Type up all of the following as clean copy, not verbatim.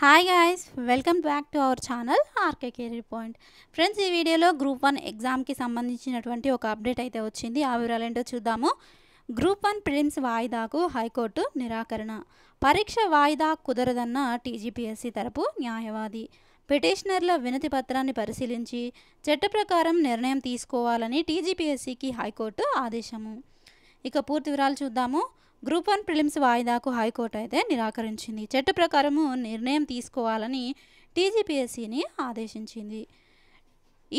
Hi guys, welcome back to our channel RK career point. Friends, ఈ వీడియోలో group 1 ఎగ్జామ్కి సంబంధించినటువంటి ఒక అప్డేట్ అయితే వచ్చింది. ఆ వివరాలు ఏంటో చూద్దాము. గ్రూప్ 1 ప్రిలిమ్స్ వాయిదాకు హైకోర్టు నిరాకరణ. పరీక్ష వాయిదా కుదరదన్న టీజీపీఎస్సీ తరపు న్యాయవాది. పిటిషనర్ల వినతి పత్రాన్ని పరిశీలించి చట్ట ప్రకారం నిర్ణయం తీసుకోవాలని టీజీపీఎస్సీకి హైకోర్టు ఆదేశము. ఇక పూర్తి వివరాలు చూద్దాము. గ్రూప్ 1 ప్రిలిమ్స్ వాయిదాకు హైకోర్టు అయితే నిరాకరించింది. చట్ట ప్రకారము నిర్ణయం తీసుకోవాలని టీజీపీఎస్సీని ఆదేశించింది.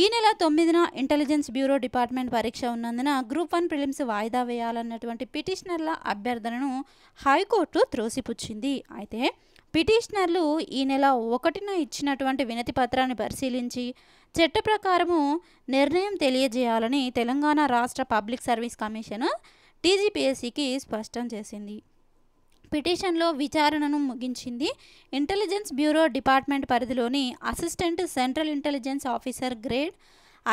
ఈ నెల 9న ఇంటెలిజెన్స్ బ్యూరో డిపార్ట్మెంట్ పరీక్ష ఉన్నందున గ్రూప్ 1 ప్రిలిమ్స్ వాయిదా వేయాలన్నటువంటి పిటిషనర్ల అభ్యర్థనను హైకోర్టు త్రోసిపుచ్చింది. అయితే పిటిషనర్లు ఈ నెల 1న ఇచ్చినటువంటి వినతి పత్రాన్ని పరిశీలించి చట్ట ప్రకారము నిర్ణయం తెలియజేయాలని తెలంగాణ రాష్ట్ర పబ్లిక్ సర్వీస్ కమిషన్ టీజీపీఎస్సీకి స్పష్టం చేసింది. పిటిషన్లో విచారణను ముగించింది. ఇంటెలిజెన్స్ బ్యూరో డిపార్ట్మెంట్ పరిధిలోని assistant central intelligence officer grade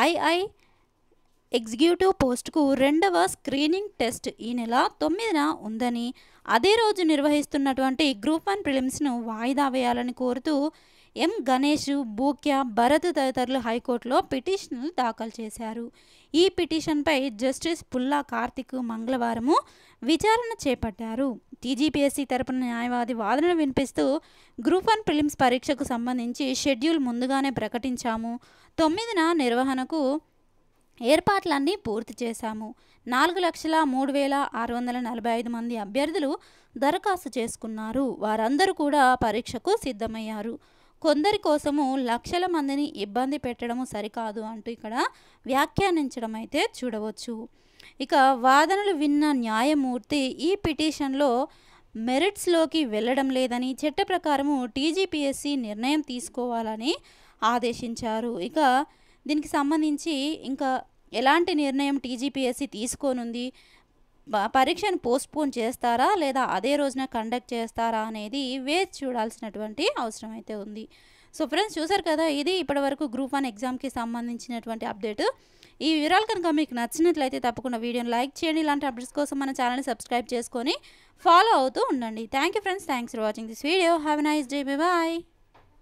II executive పోస్టుకు 2వ స్క్రీనింగ్ టెస్ట్ ఈ నెల 9న ఉందని, అదే రోజు నిర్వహిస్తున్నటువంటి గ్రూప్ 1 ప్రిలిమ్స్ను వాయిదా వేయాలని కోరుతూ ఎం గణేష్, బూక్యా, భరత్ తదితరులు హైకోర్టులో పిటిషన్లు దాఖలు చేశారు. ఈ పిటిషన్పై జస్టిస్ పుల్లా కార్తిక్ మంగళవారము విచారణ చేపట్టారు. టీజీపీఎస్సీ తరపున న్యాయవాది వాదనలు వినిపిస్తూ గ్రూప్ 1 ప్రిలిమ్స్ పరీక్షకు సంబంధించి షెడ్యూల్ ముందుగానే ప్రకటించాము. 9న నిర్వహణకు ఏర్పాట్లన్నీ పూర్తి చేశాము. 4,03,645 మంది అభ్యర్థులు దరఖాస్తు చేసుకున్నారు. వారందరూ కూడా పరీక్షకు సిద్ధమయ్యారు. కొందరి కోసము లక్షల మందిని ఇబ్బంది పెట్టడము సరికాదు అంటూ ఇక్కడ వ్యాఖ్యానించడం అయితే చూడవచ్చు. ఇక వాదనలు విన్న న్యాయమూర్తి ఈ పిటిషన్లో మెరిట్స్లోకి వెళ్ళడం లేదని, చట్ట ప్రకారము టీజీపీఎస్సీ నిర్ణయం తీసుకోవాలని ఆదేశించారు. ఇక దీనికి సంబంధించి ఇంకా ఎలాంటి నిర్ణయం టీజీపీఎస్సీ తీసుకోనుంది, పరీక్షను పోస్ట్పోన్ చేస్తారా లేదా అదే రోజున కండక్ట్ చేస్తారా అనేది వేచి చూడాల్సినటువంటి అవసరం అయితే ఉంది. సో ఫ్రెండ్స్, చూసారు కదా, ఇది ఇప్పటివరకు గ్రూప్ 1 ఎగ్జామ్కి సంబంధించినటువంటి అప్డేట్. ఈ వివరాలు కనుక మీకు నచ్చినట్లయితే తప్పకుండా వీడియోని లైక్ చేయండి. ఇలాంటి అప్డేట్స్ కోసం మన ఛానల్ని సబ్స్క్రైబ్ చేసుకొని ఫాలో అవుతూ ఉండండి. Thank you friends, thanks for watching this video. Have a nice day. Bye bye.